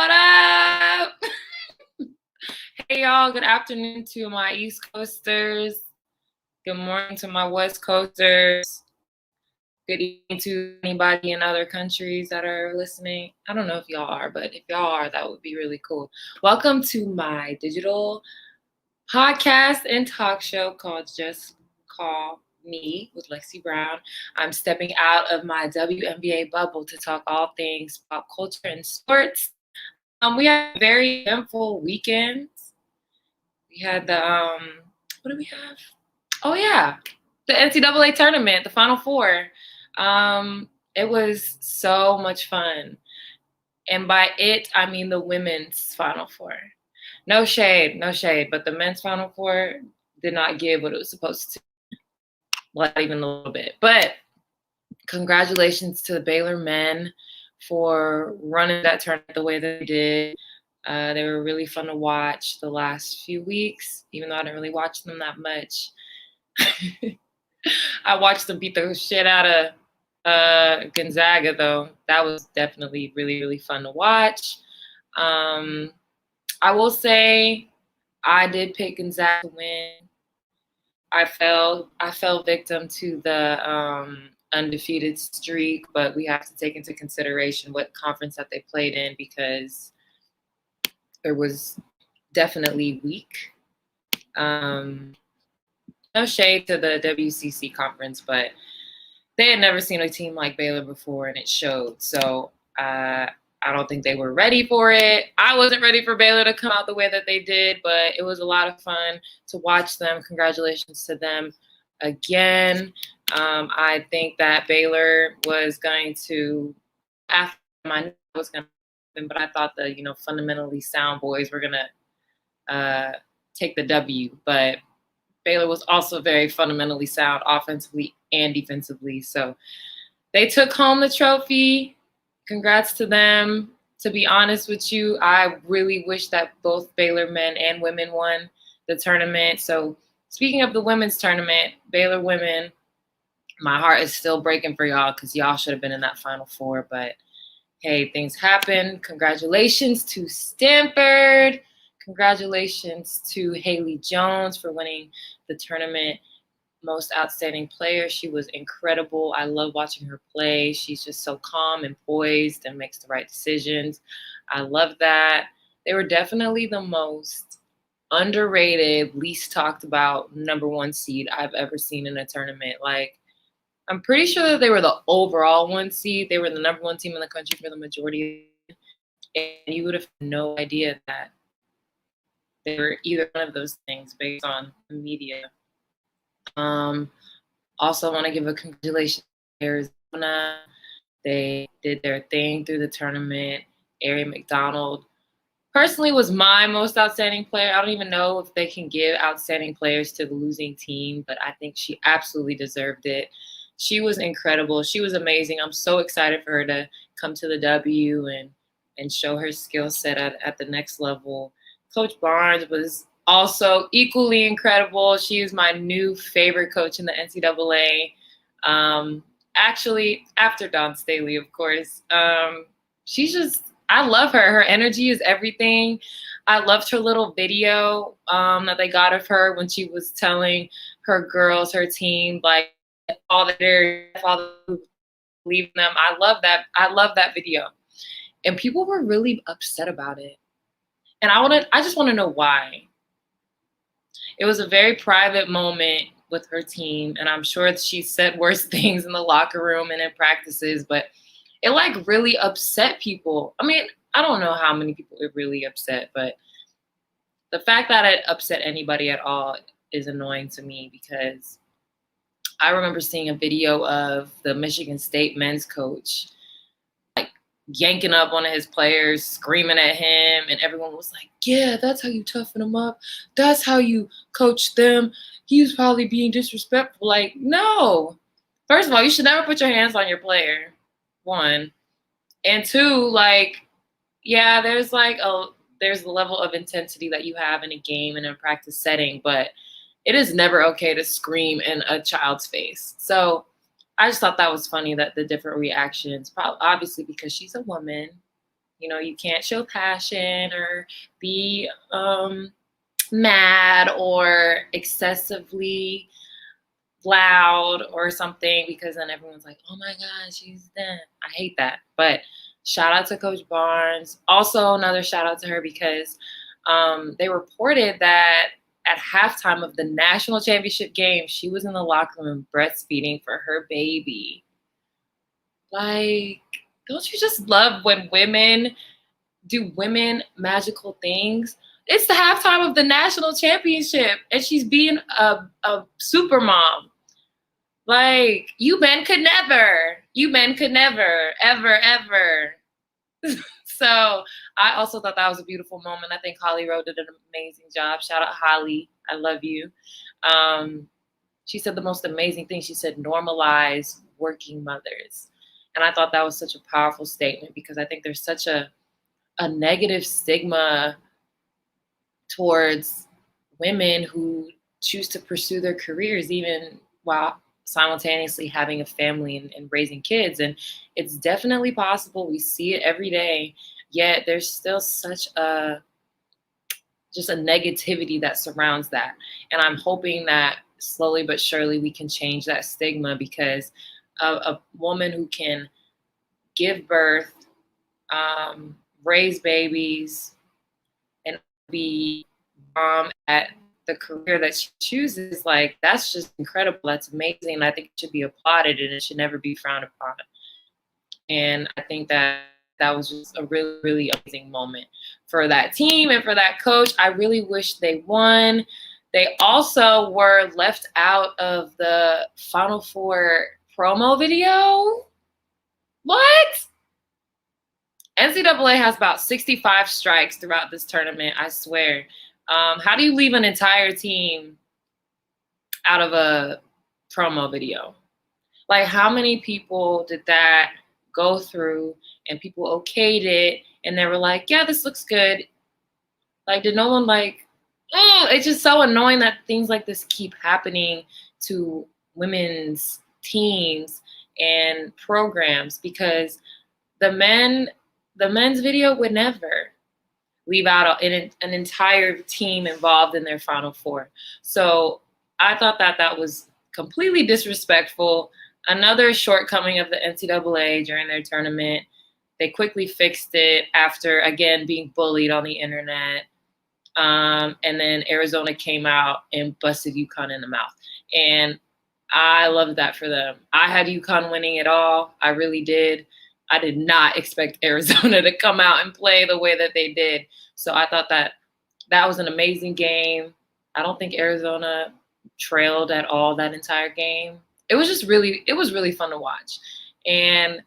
What up? Hey, y'all. Good afternoon to my East Coasters. Good morning to my West Coasters. Good evening to anybody in other countries that are listening. I don't know if y'all are, but if y'all are, that would be really cool. Welcome to my digital podcast and talk show called Just Call Me with Lexie Brown. I'm stepping out of my WNBA bubble to talk all things pop culture and sports. We had a very eventful weekend. We had the what do we have? Oh yeah, the NCAA tournament, the Final Four. It was so much fun, and by it I mean the women's Final Four. No shade, but the men's Final Four did not give what it was supposed to, not even a little bit. But congratulations to the Baylor men for running that tournament the way they did. They were really fun to watch the last few weeks, even though I didn't really watch them that much. I watched them beat the shit out of Gonzaga, though. That was definitely really, really fun to watch. I will say I did pick Gonzaga to win. I fell victim to the undefeated streak, but we have to take into consideration what conference that they played in because it was definitely weak. No shade to the WCC conference, but they had never seen a team like Baylor before, and it showed. So I don't think they were ready for it. I wasn't ready for Baylor to come out the way that they did, but it was a lot of fun to watch them. Congratulations to them again. I think that Baylor was going to, after I was going to happen, but I thought the fundamentally sound boys were going to take the W. But Baylor was also very fundamentally sound offensively and defensively. So they took home the trophy. Congrats to them. To be honest with you, I really wish that both Baylor men and women won the tournament. So speaking of the women's tournament, Baylor women, my heart is still breaking for y'all because y'all should have been in that Final Four. But hey, things happen. Congratulations to Stanford. Congratulations to Haley Jones for winning the tournament most outstanding player. She was incredible. I love watching her play. She's just so calm and poised and makes the right decisions. I love that. They were definitely the most underrated, least talked about number one seed I've ever seen in a tournament. Like, I'm pretty sure that they were the overall one seed. They were the number one team in the country for the majority. And you would have no idea that they were either one of those things based on the media. Also want to give a congratulations to Arizona. They did their thing through the tournament. Ari McDonald personally was my most outstanding player. I don't even know if they can give outstanding players to the losing team, but I think she absolutely deserved it. She was incredible. She was amazing. I'm so excited for her to come to the W and show her skill set at the next level. Coach Barnes was also equally incredible. She is my new favorite coach in the NCAA. Actually, after Dawn Staley, of course. She's just, I love her. Her energy is everything. I loved her little video that they got of her when she was telling her girls, her team, like, all that they're leaving them. I love that. I love that video. And people were really upset about it. And I just want to know why. It was a very private moment with her team, and I'm sure she said worse things in the locker room and in practices, but it like really upset people. I mean, I don't know how many people it really upset, but the fact that it upset anybody at all is annoying to me because I remember seeing a video of the Michigan State men's coach yanking up one of his players, screaming at him, and everyone was like, yeah, that's how you toughen them up. That's how you coach them. He was probably being disrespectful. Like, no. First of all, you should never put your hands on your player, one. And two, like, yeah, there's the level of intensity that you have in a game and in a practice setting, but it is never okay to scream in a child's face. So I just thought that was funny that the different reactions, obviously because she's a woman You know, you can't show passion or be mad or excessively loud or something, because then everyone's like, oh my God, she's dead. I hate that. But shout out to Coach Barnes. Also, another shout out to her because they reported that at halftime of the national championship game, she was in the locker room breastfeeding for her baby. Like, don't you just love when women do women magical things? It's the halftime of the national championship, and she's being a super mom. Like, you men could never, ever, ever. So I also thought that was a beautiful moment. I think Holly Rowe did an amazing job. Shout out Holly. I love you. She said the most amazing thing. She said, normalize working mothers. And I thought that was such a powerful statement, because I think there's such a negative stigma towards women who choose to pursue their careers, even while simultaneously having a family and raising kids. And it's definitely possible. We see it every day, yet there's still such a negativity that surrounds that. And I'm hoping that slowly but surely we can change that stigma, because a woman who can give birth, raise babies, and be at the career that she chooses, like, that's just incredible. That's amazing. I think it should be applauded, and it should never be frowned upon. And I think that was just a really, really amazing moment for that team and for that coach. I really wish they won. They also were left out of the Final Four promo video. What? NCAA has about 65 strikes throughout this tournament, I swear. How do you leave an entire team out of a promo video? Like, how many people did that go through and people okayed it and they were like, yeah, this looks good? Like, did no one like, it's just so annoying that things like this keep happening to women's teams and programs, because the men's video would never leave out an entire team involved in their Final Four. So I thought that was completely disrespectful. Another shortcoming of the NCAA during their tournament. They quickly fixed it after, again, being bullied on the internet. And then Arizona came out and busted UConn in the mouth. And I loved that for them. I had UConn winning it all. I really did. I did not expect Arizona to come out and play the way that they did. So I thought that was an amazing game. I don't think Arizona trailed at all that entire game. It was really fun to watch. And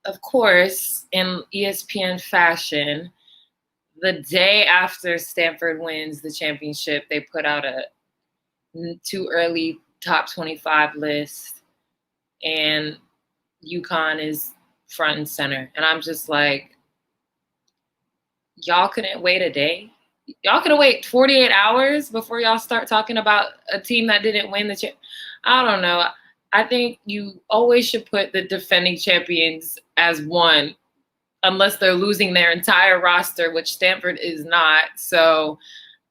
of course, in ESPN fashion, the day after Stanford wins the championship, they put out a too early top 25 list, and UConn is front and center. And I'm just like, y'all couldn't wait a day? Y'all could have waited 48 hours before y'all start talking about a team that didn't win the championship? I don't know. I think you always should put the defending champions as one, unless they're losing their entire roster, which Stanford is not. So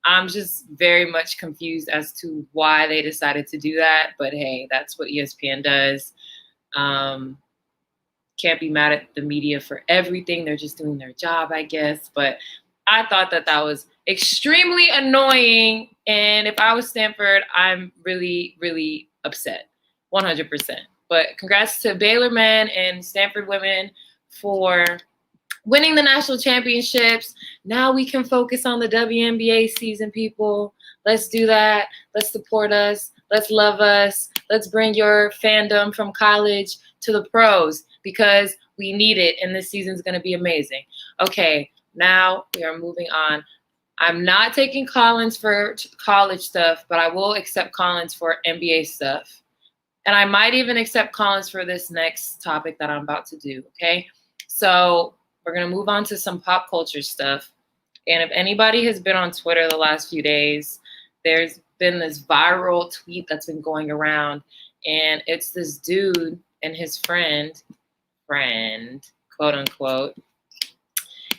I'm just very much confused as to why they decided to do that. But hey, that's what ESPN does. Can't be mad at the media for everything. They're just doing their job, I guess. But I thought that was extremely annoying. And if I was Stanford, I'm really, really upset, 100%. But congrats to Baylor men and Stanford women for winning the national championships. Now we can focus on the WNBA season, people. Let's do that. Let's support us. Let's love us. Let's bring your fandom from college to the pros, because we need it, and this season's going to be amazing. Okay, now we are moving on. I'm not taking Collins for college stuff, but I will accept Collins for NBA stuff. And I might even accept Collins for this next topic that I'm about to do, okay? So we're going to move on to some pop culture stuff. And if anybody has been on Twitter the last few days, there's been this viral tweet that's been going around. And it's this dude and his friend, quote unquote,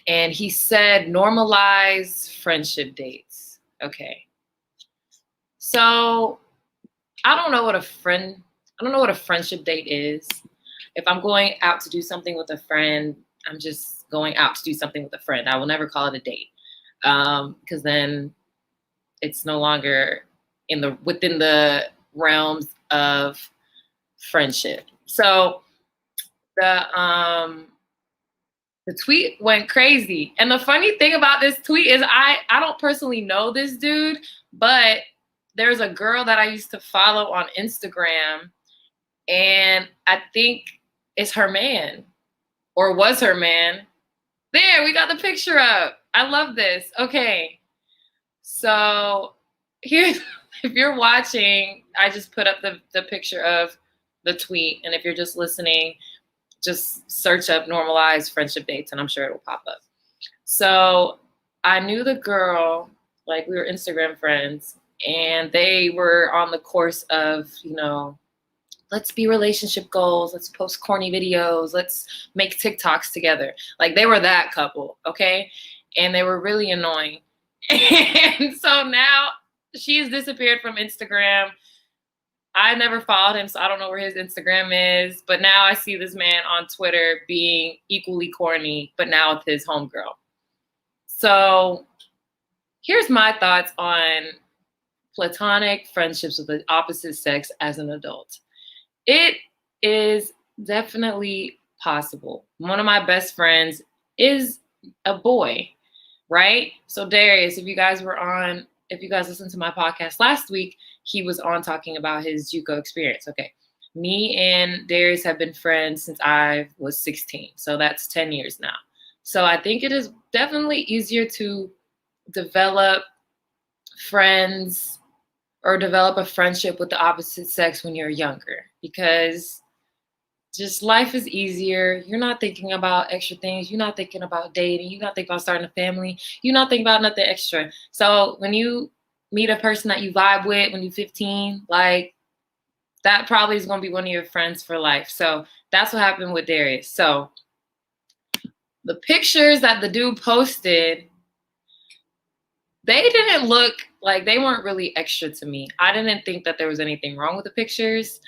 And he said, normalize friendship dates. Okay. So I don't know what a friendship date is. If I'm going out to do something with a friend, I'm just going out to do something with a friend. I will never call it a date. Because then it's no longer within the realms of friendship. So the tweet went crazy. And the funny thing about this tweet is I don't personally know this dude, but there's a girl that I used to follow on Instagram, and I think it's her man or was her man. There, we got the picture up. I love this. Okay. So here's, if you're watching, I just put up the picture of the tweet. And if you're just listening, just search up normalized friendship dates and I'm sure it'll pop up. So I knew the girl, like we were Instagram friends, and they were on the course of, let's be relationship goals. Let's post corny videos. Let's make TikToks together. Like they were that couple. Okay. And they were really annoying. And so now she's disappeared from Instagram. I never followed him, so I don't know where his Instagram is. But now I see this man on Twitter being equally corny, but now with his homegirl. So here's my thoughts on platonic friendships with the opposite sex as an adult. It is definitely possible. One of my best friends is a boy, right? So Darius, if you guys listened to my podcast last week, he was on talking about his JUCO experience. Okay. Me and Darius have been friends since I was 16. So that's 10 years now. So I think it is definitely easier to develop friends or develop a friendship with the opposite sex when you're younger, because just life is easier. You're not thinking about extra things. You're not thinking about dating. You're not thinking about starting a family. You're not thinking about nothing extra. So when you meet a person that you vibe with when you're 15, like that probably is going to be one of your friends for life. So that's what happened with Darius. So the pictures that the dude posted, they didn't look like, they weren't really extra to me. I didn't think that there was anything wrong with the pictures.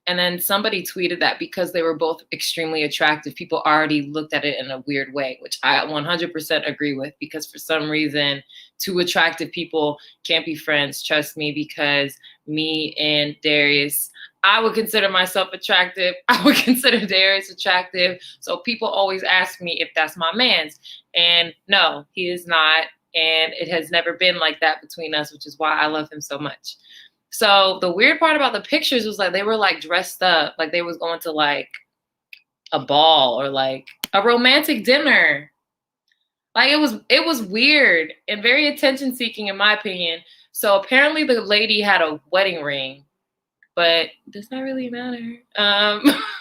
And then somebody tweeted that because they were both extremely attractive, people already looked at it in a weird way, which I 100% agree with, because for some reason, two attractive people can't be friends. Trust me, because me and Darius, I would consider myself attractive. I would consider Darius attractive. So people always ask me if that's my man's. And no, he is not. And it has never been like that between us, which is why I love him so much. So the weird part about the pictures was like they were like dressed up, like they was going to like a ball or like a romantic dinner. Like it was weird and very attention seeking in my opinion. So apparently the lady had a wedding ring, but does that really matter?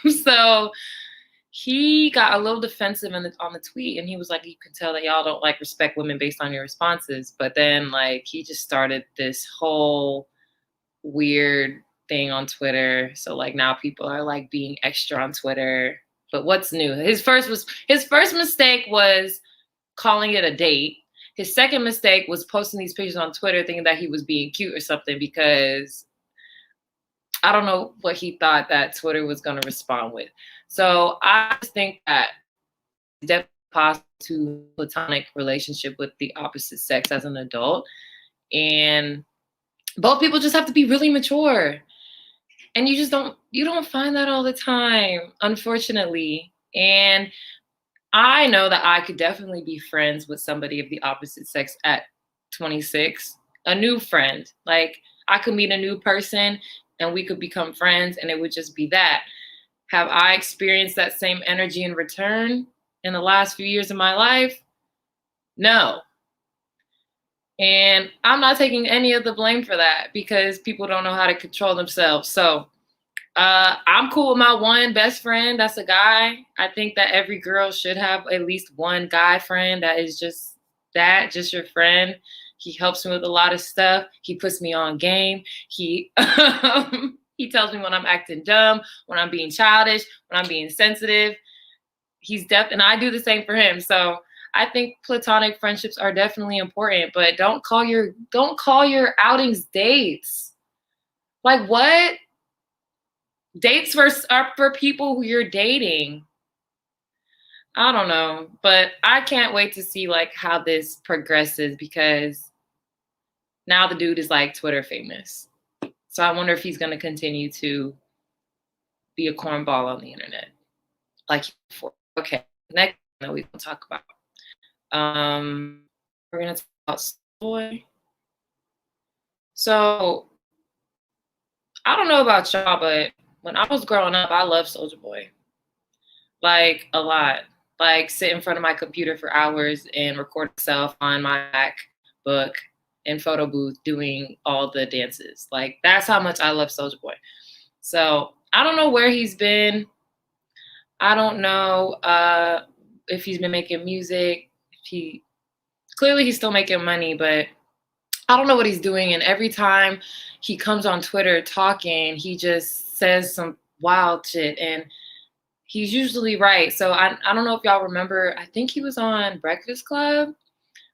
So he got a little defensive on the tweet, and he was like, you can tell that y'all don't like respect women based on your responses. But then like he just started this whole weird thing on Twitter. So like now people are like being extra on Twitter. But what's new? His first mistake was calling it a date. His second mistake was posting these pictures on Twitter thinking that he was being cute or something, because I don't know what he thought that Twitter was going to respond with. So I just think that it's definitely possible to platonic relationship with the opposite sex as an adult. And both people just have to be really mature. And you don't find that all the time, unfortunately. And I know that I could definitely be friends with somebody of the opposite sex at 26, a new friend. Like I could meet a new person and we could become friends, and it would just be that. Have I experienced that same energy in return in the last few years of my life? No. And I'm not taking any of the blame for that, because people don't know how to control themselves. So I'm cool with my one best friend. That's a guy. I think that every girl should have at least one guy friend that is just your friend. He helps me with a lot of stuff. He puts me on game. He he tells me when I'm acting dumb, when I'm being childish, when I'm being sensitive. and I do the same for him. So I think platonic friendships are definitely important, but don't call your outings dates. Like, what? Dates are for people who you're dating. I don't know, but I can't wait to see like how this progresses, because now the dude is like Twitter famous. So I wonder if he's going to continue to be a cornball on the internet like before. Okay, next thing that we can talk about. We're going to talk about Soulja Boy. So I don't know about y'all, but when I was growing up, I loved Soulja Boy. Like, a lot. Like, sit in front of my computer for hours and record myself on my MacBook and photo booth doing all the dances. Like, that's how much I love Soulja Boy. So I don't know where he's been. I don't know if he's been making music. Clearly he's still making money, but I don't know what he's doing. And every time he comes on Twitter talking, he just says some wild shit, and he's usually right. So I don't know if y'all remember, I think he was on Breakfast Club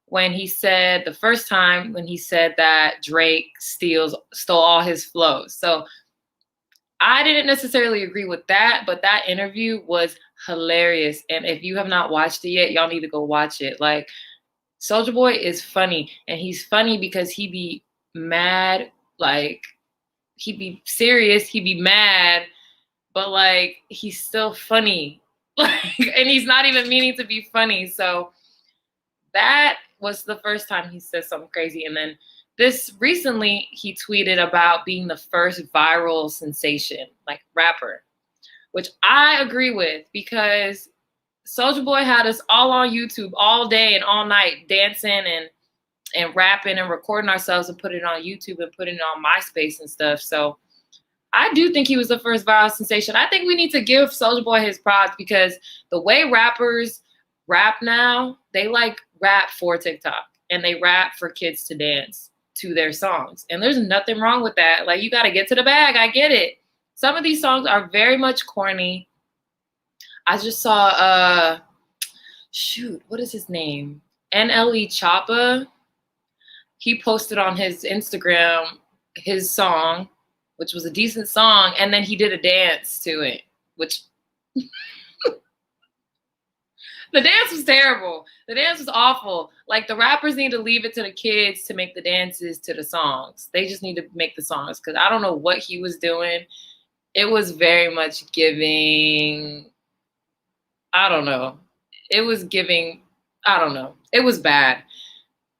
when he said, the first time when he said that Drake stole all his flows. So I didn't necessarily agree with that, but that interview was hilarious. And if you have not watched it yet, y'all need to go watch it. Like, Soulja Boy is funny, and he's funny because he be mad, like, he be serious, he be mad, but like, he's still funny. Like, and he's not even meaning to be funny. So that was the first time he said something crazy. And then this recently, he tweeted about being the first viral sensation, like, rapper, which I agree with, because Soulja Boy had us all on YouTube all day and all night dancing and rapping and recording ourselves and putting it on YouTube and putting it on MySpace and stuff. So I do think he was the first viral sensation. I think we need to give Soulja Boy his props, because the way rappers rap now, they like rap for TikTok and they rap for kids to dance to their songs. And there's nothing wrong with that. Like, you got to get to the bag. I get it. Some of these songs are very much corny. I just saw, what is his name? NLE Choppa. He posted on his Instagram his song, which was a decent song, and then he did a dance to it, which the dance was terrible. The dance was awful. Like, the rappers need to leave it to the kids to make the dances to the songs. They just need to make the songs, because I don't know what he was doing. It was very much giving, I don't know. It was giving, I don't know. It was bad.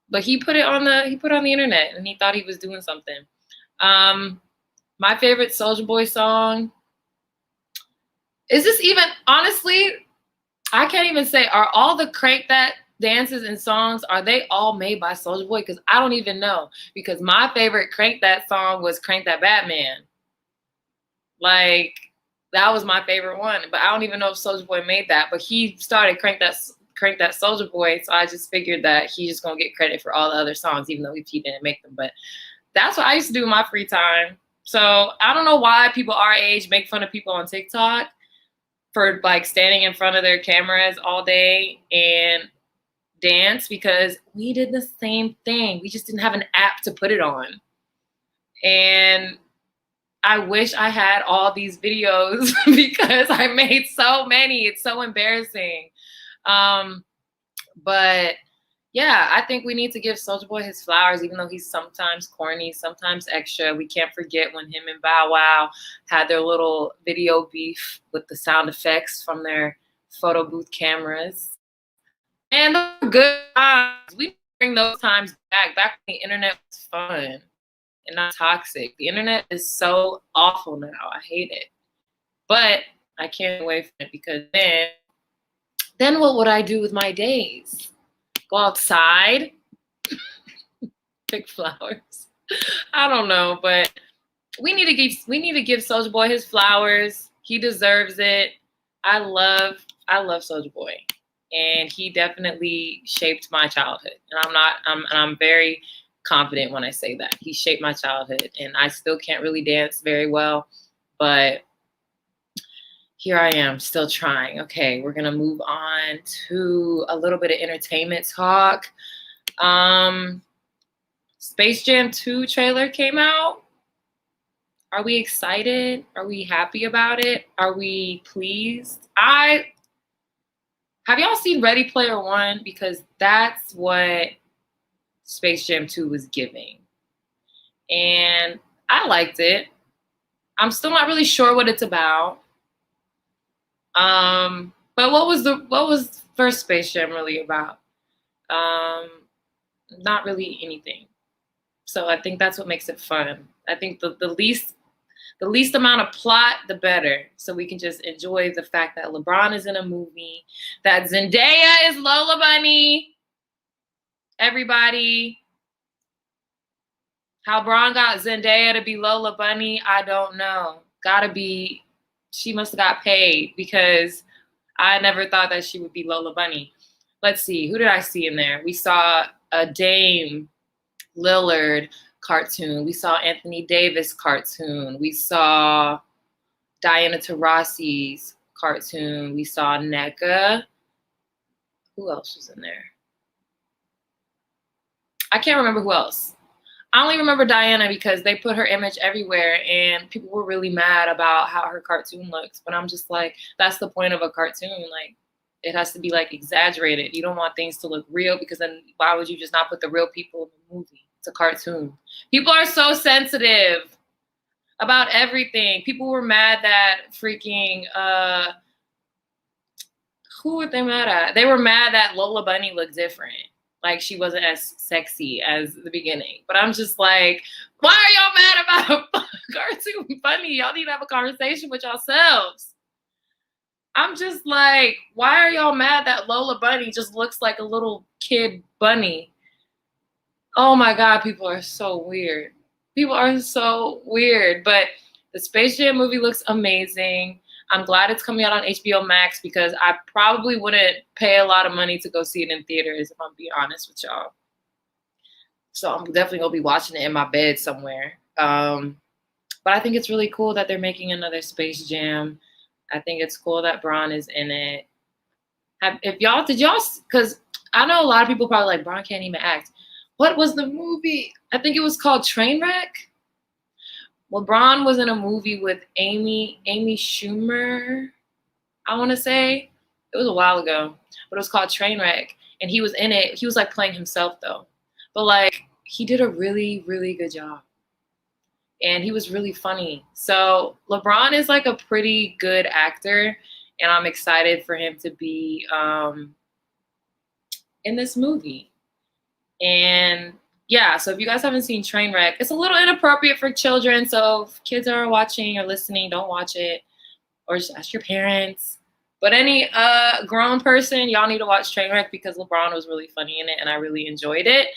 But he put it on the internet, and he thought he was doing something. My favorite Soulja Boy song, is this even, honestly, I can't even say, are all the Crank That dances and songs, are they all made by Soulja Boy? Because I don't even know. Because my favorite Crank That song was Crank That Batman. Like, that was my favorite one. But I don't even know if Soulja Boy made that. But he started Crank That Soulja Boy, so I just figured that he's just gonna get credit for all the other songs, even though he didn't make them. But that's what I used to do in my free time. So I don't know why people our age make fun of people on TikTok for like standing in front of their cameras all day and dance, because we did the same thing. We just didn't have an app to put it on. And I wish I had all these videos because I made so many. It's so embarrassing. But yeah, I think we need to give Soulja Boy his flowers, even though he's sometimes corny, sometimes extra. We can't forget when him and Bow Wow had their little video beef with the sound effects from their photo booth cameras. And those were good times. We bring those times back when the internet was fun and not toxic. The internet is so awful now. I hate it. But I can't wait for it, because then what would I do with my days? Go outside, pick flowers. I don't know, but we need to give Soulja Boy his flowers. He deserves it. I love Soulja Boy, and he definitely shaped my childhood. And I'm very confident when I say that he shaped my childhood. And I still can't really dance very well, but here I am still trying. Okay, we're gonna move on to a little bit of entertainment talk. Space Jam 2 trailer came out. Are we excited? Are we happy about it? Are we pleased? Have y'all seen Ready Player One? Because that's what Space Jam 2 was giving. And I liked it. I'm still not really sure what it's about. But what was first Space Jam really about? Not really anything. So I think that's what makes it fun. I think the least amount of plot, the better. So we can just enjoy the fact that LeBron is in a movie, that Zendaya is Lola Bunny. Everybody, how Bron got Zendaya to be Lola Bunny, I don't know. She must have got paid, because I never thought that she would be Lola Bunny. Let's see, who did I see in there? We saw a Dame Lillard cartoon. We saw Anthony Davis cartoon. We saw Diana Taurasi's cartoon. We saw NECA. Who else was in there? I can't remember who else. I only remember Diana because they put her image everywhere and people were really mad about how her cartoon looks. But I'm just like, that's the point of a cartoon. Like, it has to be like exaggerated. You don't want things to look real, because then why would you just not put the real people in the movie? It's a cartoon. People are so sensitive about everything. People were mad that freaking, who were they mad at? They were mad that Lola Bunny looked different. Like, she wasn't as sexy as the beginning. But I'm just like, why are y'all mad about a cartoon bunny? Y'all need to have a conversation with yourselves. I'm just like, why are y'all mad that Lola Bunny just looks like a little kid bunny? Oh my God, people are so weird. People are so weird. But the Space Jam movie looks amazing. I'm glad it's coming out on HBO Max, because I probably wouldn't pay a lot of money to go see it in theaters, if I'm being honest with y'all. So I'm definitely going to be watching it in my bed somewhere. But I think it's really cool that they're making another Space Jam. I think it's cool that Bron is in it. Because I know a lot of people probably like, Bron can't even act. What was the movie? I think it was called Trainwreck. LeBron was in a movie with Amy Schumer, I want to say. It was a while ago, but it was called Trainwreck, and he was in it. He was like playing himself though, but like he did a really, really good job, and he was really funny. So LeBron is like a pretty good actor, and I'm excited for him to be in this movie. And yeah, so if you guys haven't seen Trainwreck, it's a little inappropriate for children. So if kids are watching or listening, don't watch it, or just ask your parents. But any grown person, y'all need to watch Trainwreck, because LeBron was really funny in it, and I really enjoyed it.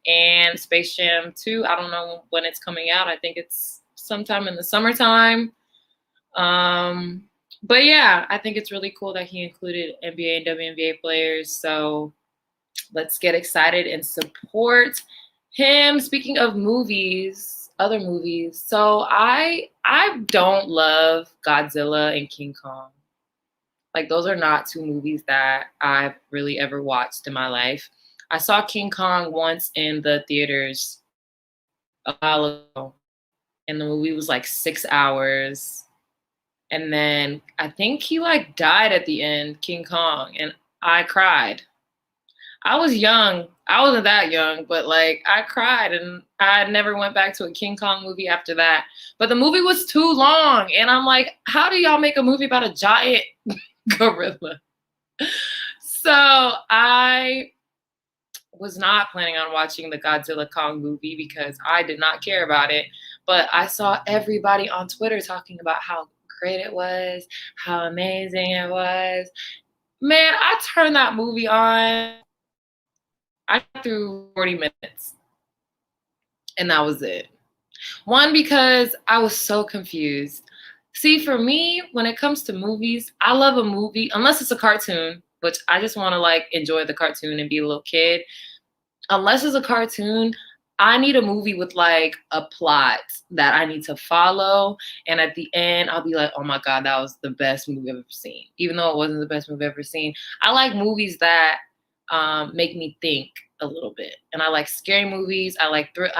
And Space Jam 2, I don't know when it's coming out. I think it's sometime in the summertime. But yeah, I think it's really cool that he included NBA and WNBA players. So let's get excited and support him. Speaking of movies, other movies. So I don't love Godzilla and King Kong. Like, those are not two movies that I've really ever watched in my life. I saw King Kong once in the theaters a while ago, and the movie was like 6 hours. And then I think he like died at the end, King Kong, and I cried. I was young. I wasn't that young, but like I cried, and I never went back to a King Kong movie after that. But the movie was too long, and I'm like, how do y'all make a movie about a giant gorilla? So I was not planning on watching the Godzilla Kong movie because I did not care about it. But I saw everybody on Twitter talking about how great it was, how amazing it was. Man, I turned that movie on. I got through 40 minutes, and that was it. One, because I was so confused. See, for me, when it comes to movies, I love a movie, unless it's a cartoon, which I just want to like enjoy the cartoon and be a little kid. Unless it's a cartoon, I need a movie with like a plot that I need to follow. And at the end, I'll be like, oh my God, that was the best movie I've ever seen. Even though it wasn't the best movie I've ever seen. I like movies that make me think a little bit. And I like scary movies. I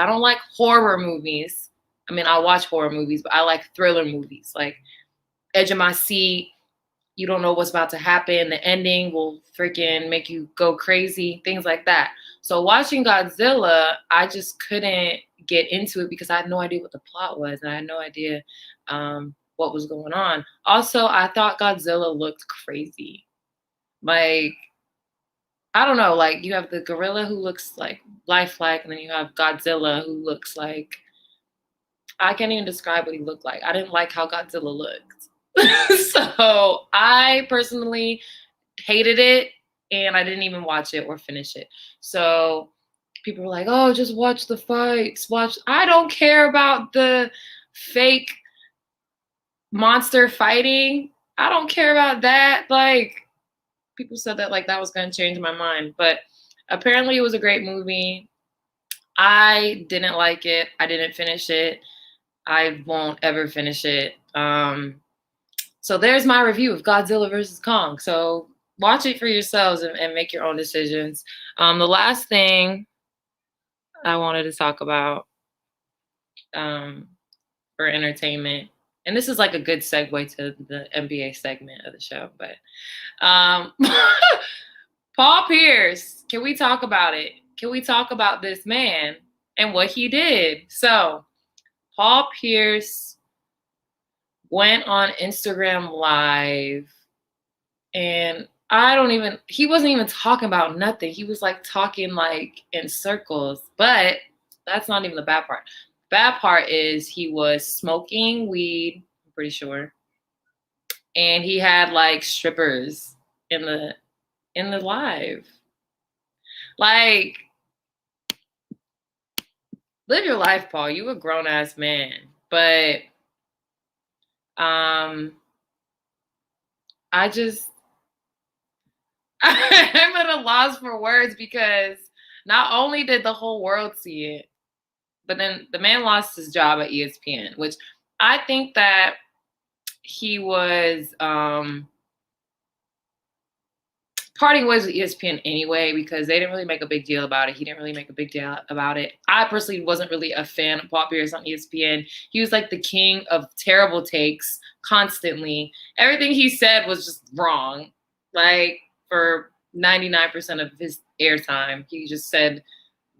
don't like horror movies. I mean, I watch horror movies, but I like thriller movies. Like edge of my seat. You don't know what's about to happen. The ending will freaking make you go crazy. Things like that. So watching Godzilla, I just couldn't get into it because I had no idea what the plot was. And I had no idea what was going on. Also, I thought Godzilla looked crazy. Like, I don't know, like you have the gorilla who looks like lifelike, and then you have Godzilla who looks like, I can't even describe what he looked like. I didn't like how Godzilla looked. So I personally hated it, and I didn't even watch it or finish it. So people were like, oh, just watch the fights. I don't care about the fake monster fighting. I don't care about that. Like, people said that like that was going to change my mind, but apparently it was a great movie. I didn't like it. I didn't finish it. I won't ever finish it. So there's my review of Godzilla versus Kong. So watch it for yourselves and make your own decisions. The last thing I wanted to talk about for entertainment, and this is like a good segue to the NBA segment of the show, but Paul Pierce, can we talk about it? Can we talk about this man and what he did? So Paul Pierce went on Instagram Live, and he wasn't even talking about nothing. He was like talking like in circles, but that's not even the bad part. Bad part is he was smoking weed, I'm pretty sure. And he had like strippers in the live. Like, live your life, Paul. You a grown ass man. But I'm at a loss for words because not only did the whole world see it, but then the man lost his job at ESPN, which I think that he was parting ways with ESPN anyway, because they didn't really make a big deal about it. He didn't really make a big deal about it. I personally wasn't really a fan of Paul Pierce on ESPN. He was like the king of terrible takes constantly. Everything he said was just wrong. Like, for 99% of his airtime, he just said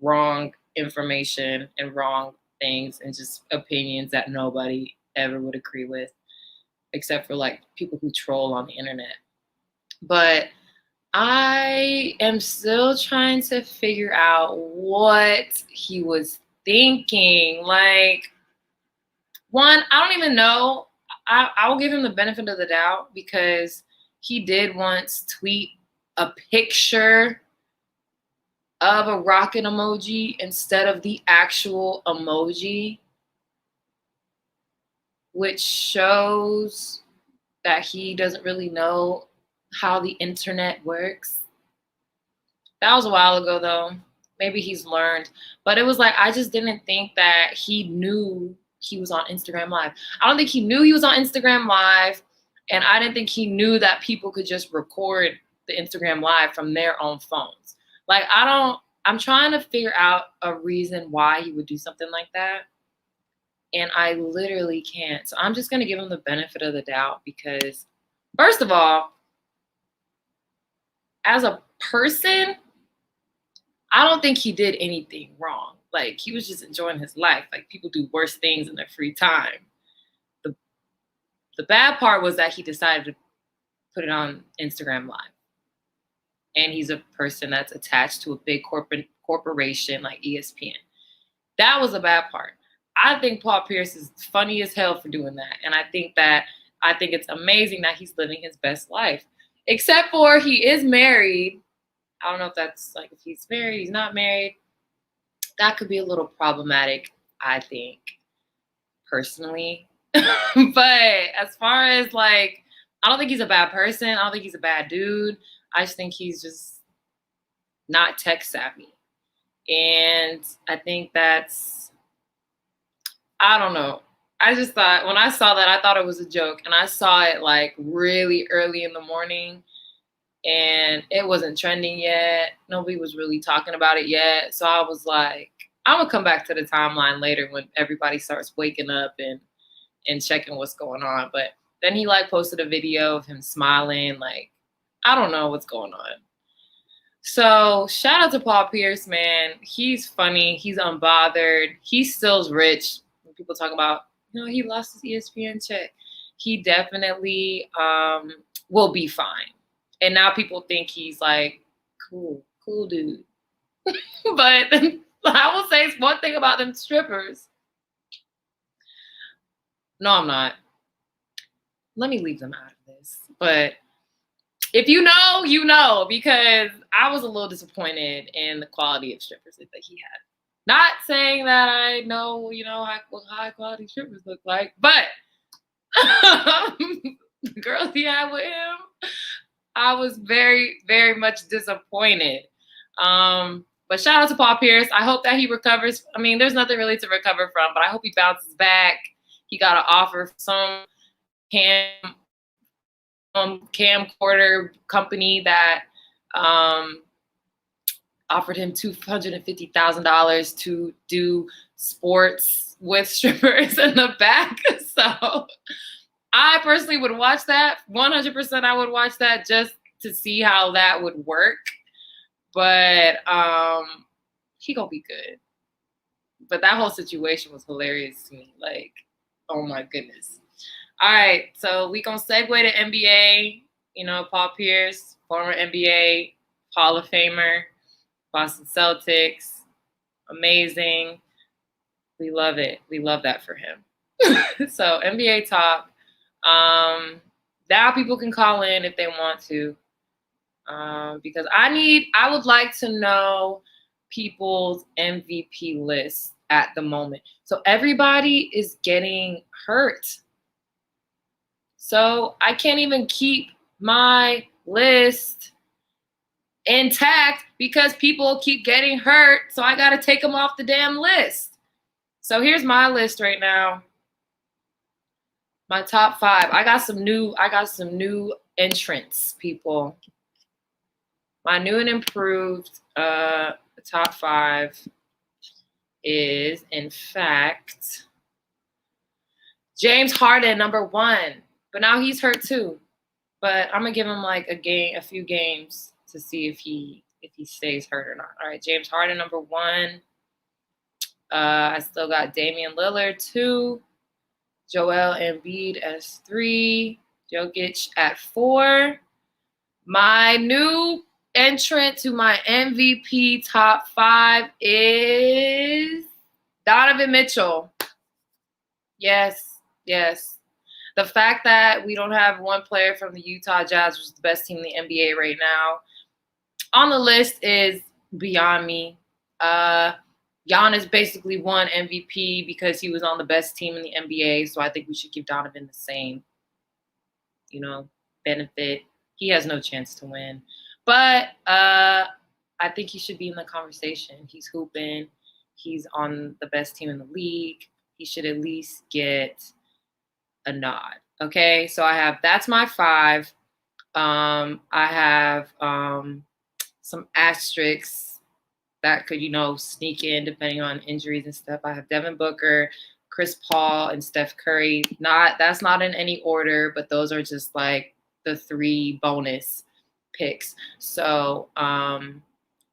wrong information and wrong things and just opinions that nobody ever would agree with, except for like people who troll on the internet. But I am still trying to figure out what he was thinking. Like, one, I don't even know. I'll give him the benefit of the doubt because he did once tweet a picture of a rocket emoji instead of the actual emoji, which shows that he doesn't really know how the internet works. That was a while ago, though. Maybe he's learned. But it was like, I just didn't think that he knew he was on Instagram Live. I don't think he knew he was on Instagram Live. And I didn't think he knew that people could just record the Instagram Live from their own phones. Like, I'm trying to figure out a reason why he would do something like that. And I literally can't. So I'm just going to give him the benefit of the doubt because, first of all, as a person, I don't think he did anything wrong. Like, he was just enjoying his life. Like, people do worse things in their free time. The bad part was that he decided to put it on Instagram Live. And he's a person that's attached to a big corporation like ESPN. That was the bad part. I think Paul Pierce is funny as hell for doing that. And I think it's amazing that he's living his best life. Except for he is married. I don't know if that's like if he's married, he's not married. That could be a little problematic, I think, personally. But as far as like, I don't think he's a bad person. I don't think he's a bad dude. I just think he's just not tech savvy. And I think I don't know. I just thought, when I saw that, I thought it was a joke. And I saw it like really early in the morning, and it wasn't trending yet. Nobody was really talking about it yet. So I was like, I'm going to come back to the timeline later when everybody starts waking up and checking what's going on. But then he like posted a video of him smiling. Like, I don't know what's going on. So shout out to Paul Pierce, man. He's funny. He's unbothered. He still's rich. When people talk about, he lost his ESPN check. He definitely will be fine. And now people think he's like, cool dude. But I will say one thing about them strippers. No, I'm not. Let me leave them out of this. But if you know, you know, because I was a little disappointed in the quality of strippers that he had. Not saying that I know, what high quality strippers look like, but the girls he had with him, I was very, very much disappointed. But shout out to Paul Pierce. I hope that he recovers. I mean, there's nothing really to recover from, but I hope he bounces back. He got an offer from some camcorder company that offered him $250,000 to do sports with strippers in the back. So I personally would watch that. 100% I would watch that just to see how that would work. But he gonna be good. But that whole situation was hilarious to me. Like, oh my goodness. All right, so we gonna segue to NBA. Paul Pierce, former NBA Hall of Famer, Boston Celtics, amazing. We love it. We love that for him. So NBA talk. Now people can call in if they want to, because I would like to know people's MVP list at the moment. So everybody is getting hurt. So I can't even keep my list intact because people keep getting hurt. So I got to take them off the damn list. So here's my list right now. My top 5. I got some new entrants, people. My new and improved top 5 is, in fact, James Harden, number 1. But now he's hurt too. But I'm gonna give him like a few games to see if he stays hurt or not. All right, James Harden, number 1. I still got Damian Lillard 2, Joel Embiid as 3, Jokic at 4. My new entrant to my MVP top 5 is Donovan Mitchell. Yes. The fact that we don't have one player from the Utah Jazz, which is the best team in the NBA right now, on the list is beyond me. Giannis basically won MVP because he was on the best team in the NBA, so I think we should give Donovan the same, benefit. He has no chance to win. But I think he should be in the conversation. He's hooping. He's on the best team in the league. He should at least get a nod. Okay, so that's my 5. I have some asterisks that could, sneak in depending on injuries and stuff. I have Devin Booker, Chris Paul, and Steph Curry. That's not in any order, but those are just like the 3 bonus picks. So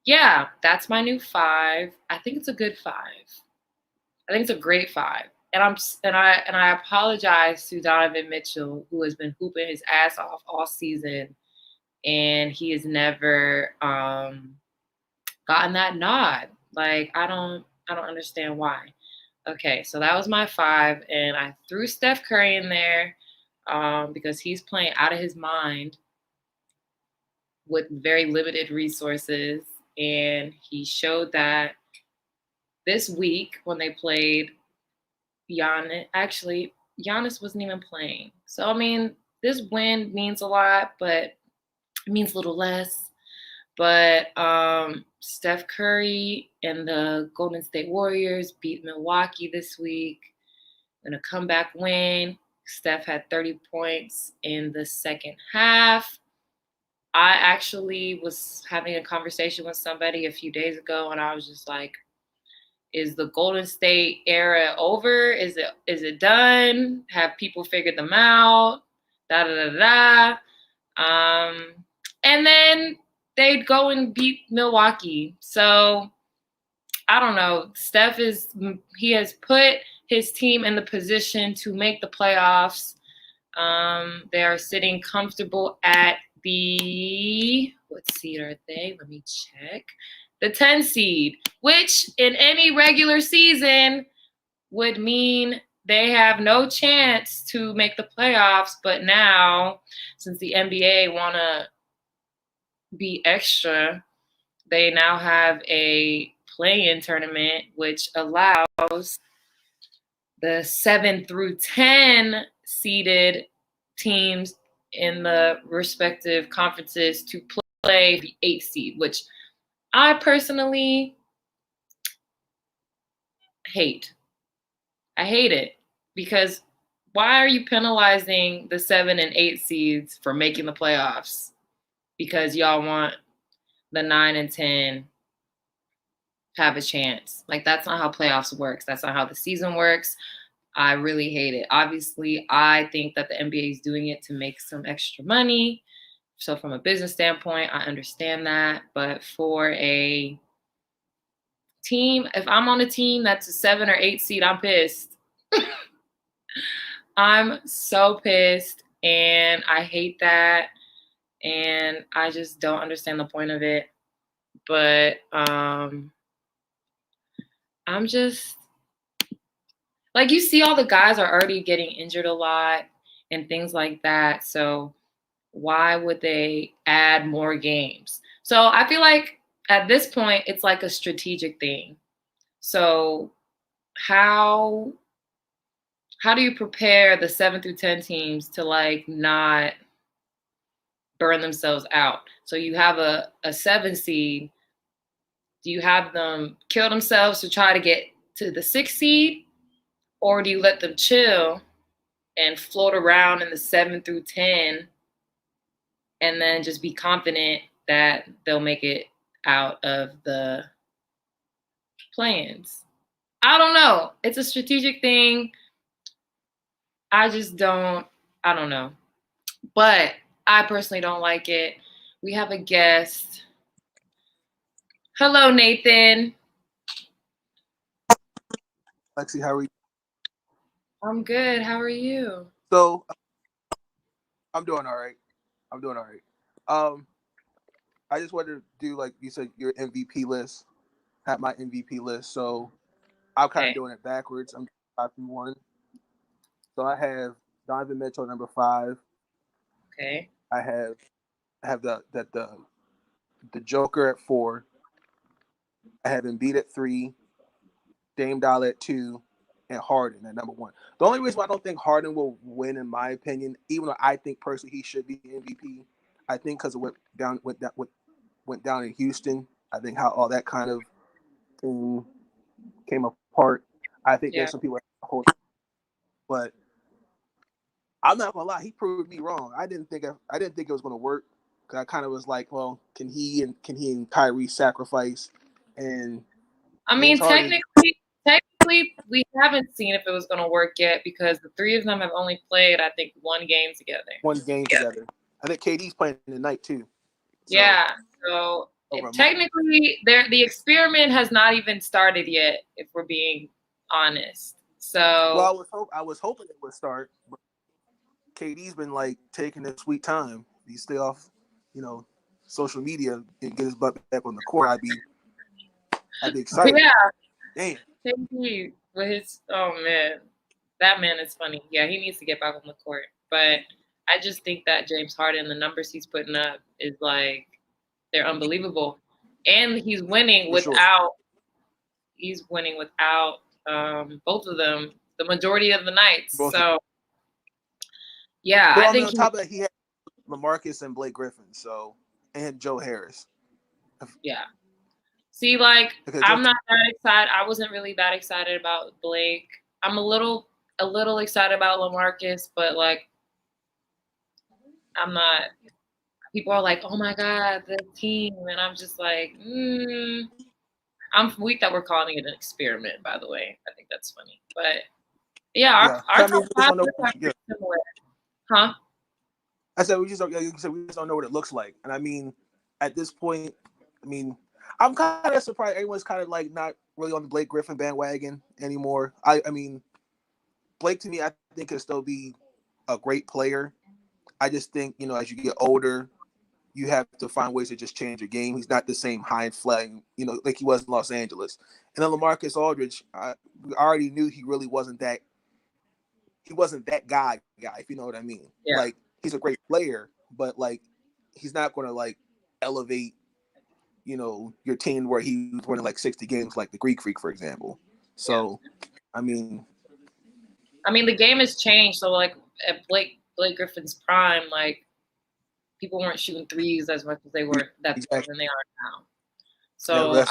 yeah, that's my new 5. I think it's a good 5. I think it's a great 5. And I apologize to Donovan Mitchell, who has been hooping his ass off all season, and he has never gotten that nod. Like, I don't understand why. Okay, so that was my 5, and I threw Steph Curry in there because he's playing out of his mind with very limited resources, and he showed that this week when they played Giannis wasn't even playing. So, I mean, this win means a lot, but it means a little less. But Steph Curry and the Golden State Warriors beat Milwaukee this week in a comeback win. Steph had 30 points in the second half. I actually was having a conversation with somebody a few days ago, and I was just like, is the Golden State era over? Is it done? Have people figured them out? Da da da da. And then they'd go and beat Milwaukee. So I don't know. He has put his team in the position to make the playoffs. They are sitting comfortable at what seed are they? Let me check. The 10 seed, which in any regular season would mean they have no chance to make the playoffs. But now, since the NBA want to be extra, they now have a play-in tournament, which allows the 7 through 10 seeded teams in the respective conferences to play the 8 seed, which I personally hate. I hate it because why are you penalizing the 7 and 8 seeds for making the playoffs? Because y'all want the 9 and 10 have a chance. Like, that's not how playoffs works. That's not how the season works. I really hate it. Obviously, I think that the NBA is doing it to make some extra money. So from a business standpoint, I understand that. But for a team, if I'm on a team that's a 7 or 8 seed, I'm pissed. I'm so pissed, and I hate that. And I just don't understand the point of it. But I'm just like, you see all the guys are already getting injured a lot and things like that. So why would they add more games? So I feel like at this point, it's like a strategic thing. So how do you prepare the 7 through 10 teams to like not burn themselves out? So you have a 7 seed. Do you have them kill themselves to try to get to the 6 seed? Or do you let them chill and float around in the 7 through 10 and then just be confident that they'll make it out of the plans? I don't know. It's a strategic thing. I don't know. But I personally don't like it. We have a guest. Hello, Nathan. Lexie, how are you? I'm good. How are you? So, I'm doing all right. I just wanted to do, like you said, your MVP list. Have my MVP list. So I'm kind of doing it backwards. I'm 5 through 1. So I have Donovan Mitchell number 5. Okay. I have the Joker at 4. I have Embiid at 3. Dame Dollar at 2. And Harden at number 1. The only reason why I don't think Harden will win, in my opinion, even though I think personally he should be MVP, I think because of what went down in Houston. I think how all that kind of thing came apart. I think there's some people that hold, but I'm not gonna lie, he proved me wrong. I didn't think it was gonna work. Cause I kind of was like, well, can he and Kyrie sacrifice? And I mean, technically, we haven't seen if it was going to work yet because the 3 of them have only played, I think, 1 game together. I think KD's playing tonight too. So, yeah. So technically, the experiment has not even started yet, if we're being honest. So, well, I was hoping it would start, but KD's been like taking his sweet time. He stay off, social media and get his butt back on the court. I'd be excited. Yeah. Damn. KD with his man, that man is funny. Yeah, he needs to get back on the court. But I just think that James Harden, the numbers he's putting up is like, they're unbelievable. And he's winning without both of them the majority of the nights. So yeah, but I think on top of that, he had LaMarcus and Blake Griffin, and Joe Harris. Yeah. See, like, Okay, I'm not that excited. I wasn't really that excited about Blake. I'm a little excited about LaMarcus, but like, I'm not. People are like, "Oh my God, the team," and I'm just like, I'm weak that we're calling it an experiment. By the way, I think that's funny, but yeah, our top five are pretty similar, huh? I said we just don't know what it looks like, and I mean, at this point, I mean, I'm kind of surprised everyone's kind of like not really on the Blake Griffin bandwagon anymore. I mean, Blake to me, I think could still be a great player. I just think as you get older, you have to find ways to just change your game. He's not the same high and flying, like he was in Los Angeles. And then LaMarcus Aldridge, we already knew he really wasn't that. He wasn't that guy, if you know what I mean. Yeah. Like he's a great player, but like he's not going to like elevate, your team where he was winning like 60 games, like the Greek Freak, for example. So, yeah. I mean, the game has changed. So like at Blake Griffin's prime, like people weren't shooting threes as much as they were than they are now. So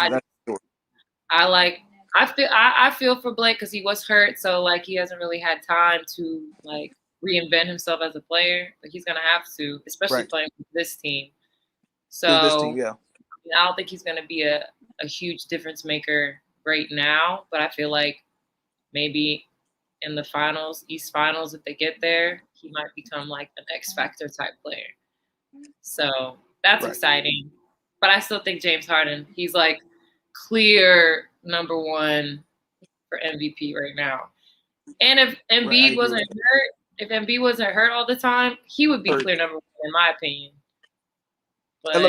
I feel for Blake because he was hurt, so like he hasn't really had time to like reinvent himself as a player. But he's gonna have to, especially playing with this team. So this team, yeah. I don't think he's gonna be a huge difference maker right now, but I feel like maybe in the finals, East Finals, if they get there, he might become like an X Factor type player. So that's exciting. But I still think James Harden, he's like clear number one for MVP right now. And if Embiid wasn't hurt all the time, he would be clear number one in my opinion. But, and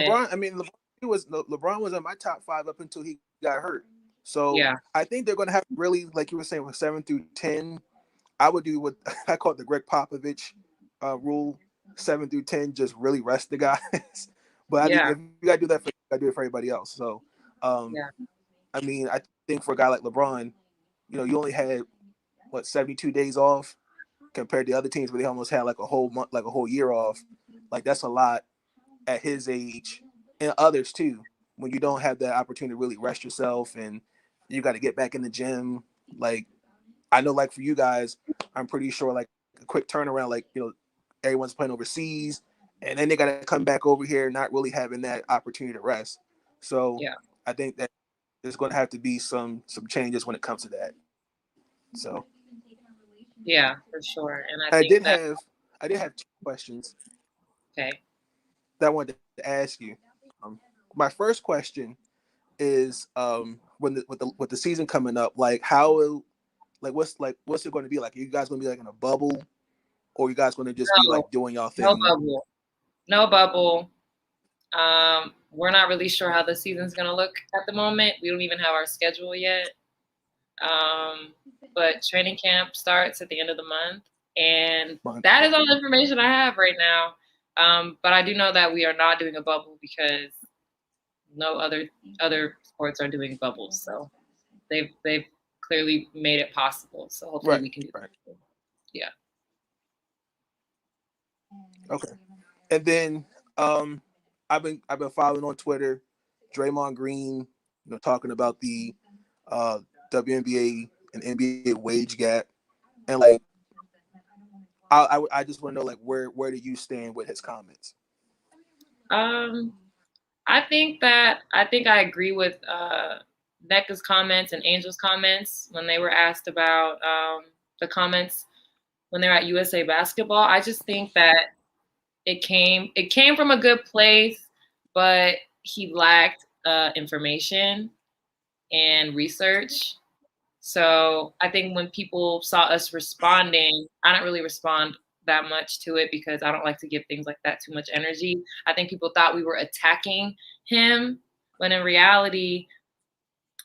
LeBron was in my top 5 up until he got hurt. So yeah. I think they're going to have to really, like you were saying, with 7 through 10. I would do what I call it the Greg Popovich rule: 7 through 10, just really rest the guys. But I mean, if you got to do that, you got to do it for everybody else. So, I mean, I think for a guy like LeBron, you only had 72 days off compared to other teams where they almost had like a whole month, like a whole year off. Like that's a lot at his age, and others too. When you don't have that opportunity to really rest yourself, and you got to get back in the gym. Like I know, like for you guys, I'm pretty sure like a quick turnaround, like everyone's playing overseas, and then they got to come back over here, not really having that opportunity to rest. So I think that there's going to have to be some changes when it comes to that. So yeah, for sure. And I did have 2 questions. Okay. That I wanted to ask you. My first question is with the season coming up, like how, like what's it going to be like? Are you guys going to be like in a bubble, or are you guys going to just be like doing y'all thing? No bubble. We're not really sure how the season's going to look at the moment. We don't even have our schedule yet. But training camp starts at the end of the month, and that is all the information I have right now. But I do know that we are not doing a bubble because no other sports are doing bubbles. So they've clearly made it possible. So hopefully we can do that. Yeah. Okay. And then I've been following on Twitter, Draymond Green, talking about the WNBA and NBA wage gap, and like I just want to know like where do you stand with his comments? I think I agree with Becca's comments and Angel's comments when they were asked about the comments when they're at USA Basketball. I just think that it came from a good place, but he lacked information and research. So I think when people saw us responding, I don't really respond that much to it because I don't like to give things like that too much energy. I think people thought we were attacking him, when in reality,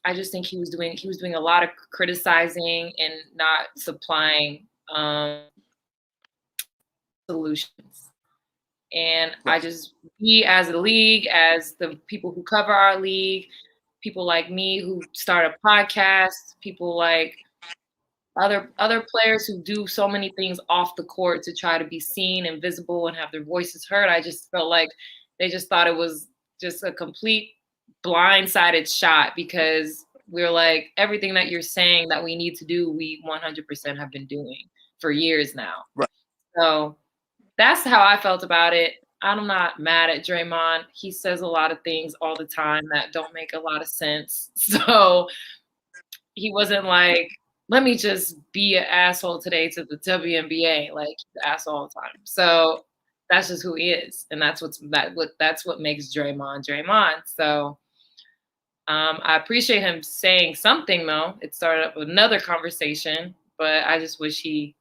I just think he was doing a lot of criticizing and not supplying solutions. And we as a league, as the people who cover our league, people like me who start a podcast, people like other players who do so many things off the court to try to be seen and visible and have their voices heard. I just felt like they just thought it was just a complete blindsided shot because we're like, everything that you're saying that we need to do, we 100% have been doing for years now. Right. So that's how I felt about it. I'm not mad at Draymond. He says a lot of things all the time that don't make a lot of sense. So he wasn't like, let me just be an asshole today to the WNBA. Like, he's an asshole all the time. So that's just who he is. And that's that's what makes Draymond Draymond. So I appreciate him saying something, though. It started up another conversation, but I just wish he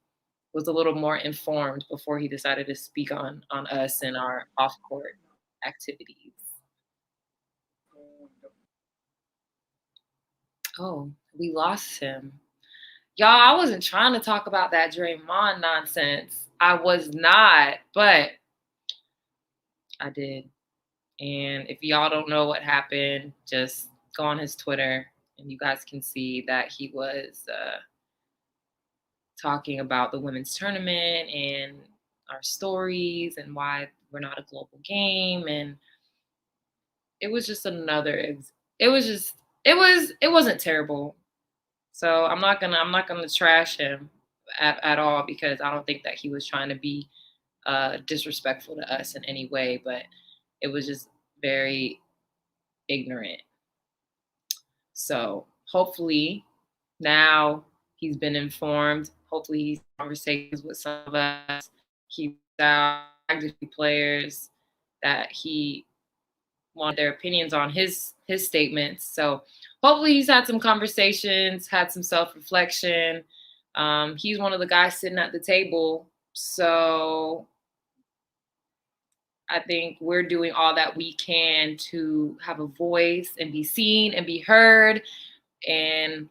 was a little more informed before he decided to speak on us and our off-court activities. Oh, we lost him. Y'all, I wasn't trying to talk about that Draymond nonsense. I was not, but I did. And if y'all don't know what happened, just go on his Twitter and you guys can see that he was talking about the women's tournament and our stories and why we're not a global game. And it was just it wasn't terrible. So I'm not gonna trash him at all because I don't think that he was trying to be disrespectful to us in any way, but it was just very ignorant. So hopefully now he's been informed. Hopefully he's in conversations with some of us. He out players that he wanted their opinions on his statements. So hopefully he's had some conversations, had some self-reflection. He's one of the guys sitting at the table. So I think we're doing all that we can to have a voice and be seen and be heard and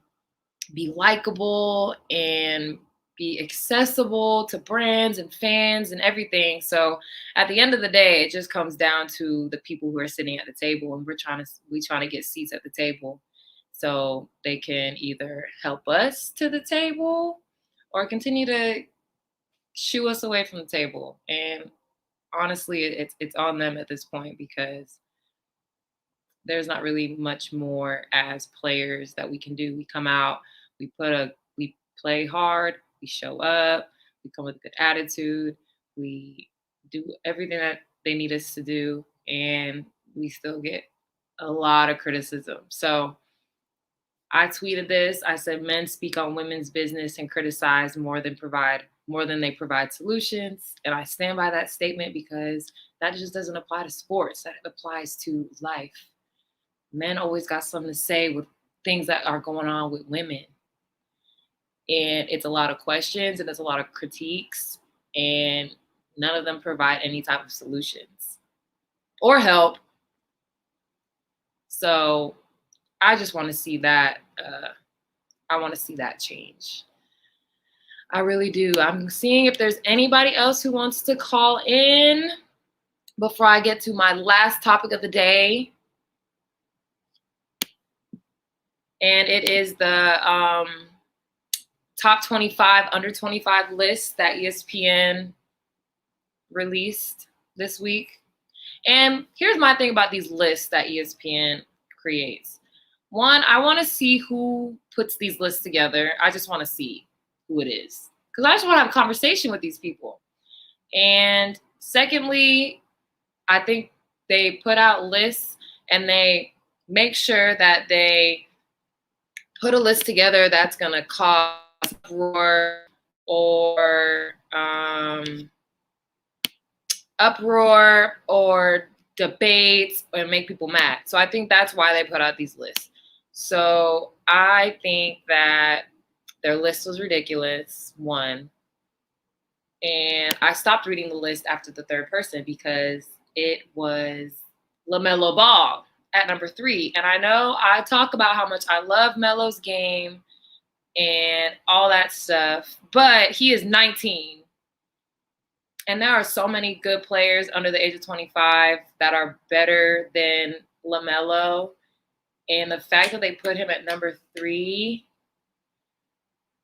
be likable and be accessible to brands and fans and everything. So at the end of the day, it just comes down to the people who are sitting at the table, and we're trying to get seats at the table so they can either help us to the table or continue to shoo us away from the table. And honestly, it's on them at this point because there's not really much more as players that we can do. We come out, we play hard, we show up, we come with a good attitude, we do everything that they need us to do, and we still get a lot of criticism. So I tweeted this. I said, men speak on women's business and criticize more than they provide solutions. And I stand by that statement because that just doesn't apply to sports. That applies to life. Men always got something to say with things that are going on with women. And it's a lot of questions and there's a lot of critiques, and none of them provide any type of solutions or help. So I just want to see that. I want to see that change. I really do. I'm seeing if there's anybody else who wants to call in before I get to my last topic of the day. And it is the top 25 under 25 list that ESPN released this week. And here's my thing about these lists that ESPN creates. One, I want to see who puts these lists together. I just want to see who it is because I just want to have a conversation with these people. And secondly, I think they put out lists and they make sure that they put a list together that's going to cause uproar or debates and make people mad. So I think that's why they put out these lists. So I think that their list was ridiculous, one. And I stopped reading the list after the third person because it was LaMelo Ball at number 3. And I know I talk about how much I love Melo's game and all that stuff, but he is 19. And there are so many good players under the age of 25 that are better than LaMelo. And the fact that they put him at number 3,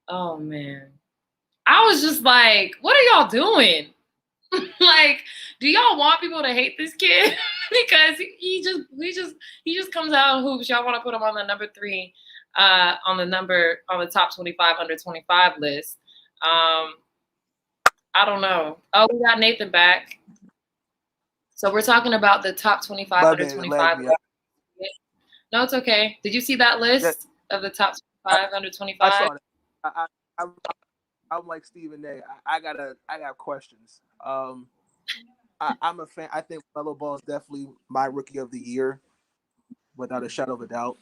oh, man. I was just like, what are y'all doing? Like, do y'all want people to hate this kid? because he just comes out and hoops. Y'all want to put him on the number 3, on the top 25 under 25 list. I don't know. Oh, we got Nathan back. So we're talking about the top 25 under 25. No, it's okay. Did you see that list of the top 25 under 25? I saw that. I'm like Stephen A. I got questions. I'm a fan. I think LaMelo Ball is definitely my rookie of the year, without a shadow of a doubt.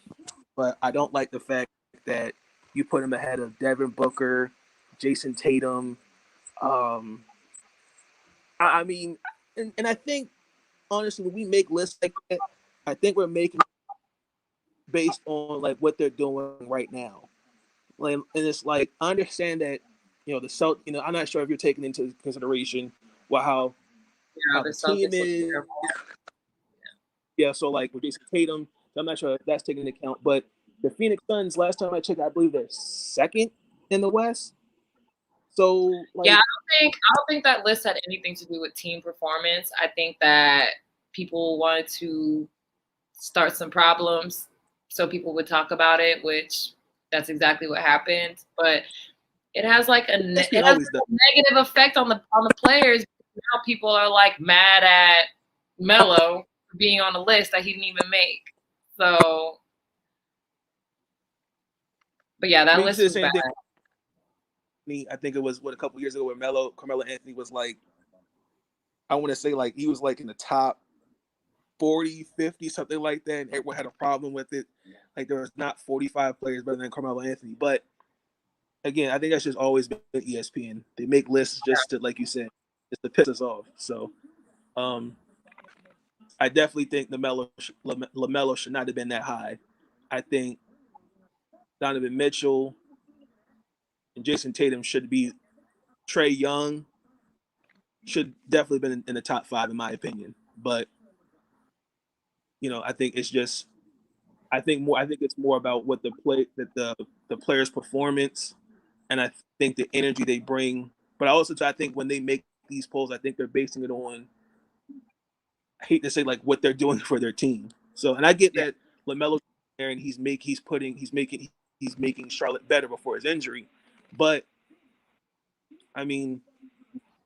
But I don't like the fact that you put him ahead of Devin Booker, Jason Tatum. I mean, and I think honestly, when we make lists like that, I think we're making based on like what they're doing right now. Like, and it's like I understand that I'm not sure if you're taking into consideration how the team is. Yeah, so like with Jason Tatum, I'm not sure if that's taken into account. But the Phoenix Suns, last time I checked, I believe they're second in the West. So like, yeah, I don't think that list had anything to do with team performance. I think that people wanted to start some problems so people would talk about it, which that's exactly what happened. But it has like a negative effect on the players. Now people are like mad at Melo for being on a list that he didn't even make. So, but yeah, that list was bad. I think it was a couple years ago where Carmelo Anthony was like, I want to say like he was like in the top 40, 50, something like that, and everyone had a problem with it. Like there was not 45 players better than Carmelo Anthony. But again, I think that's just always been ESPN. They make lists just to, like you said, just to piss us off. So I definitely think LaMelo should not have been that high. I think Donovan Mitchell and Jason Tatum should be. Trae Young should definitely been in the top 5 in my opinion. But I think it's just I think it's more about what the player's performance, and I think the energy they bring. But I think when they make these polls, I think they're basing it on, I hate to say like what they're doing for their team. So, and I get that LaMelo's there and he's making Charlotte better before his injury, but I mean,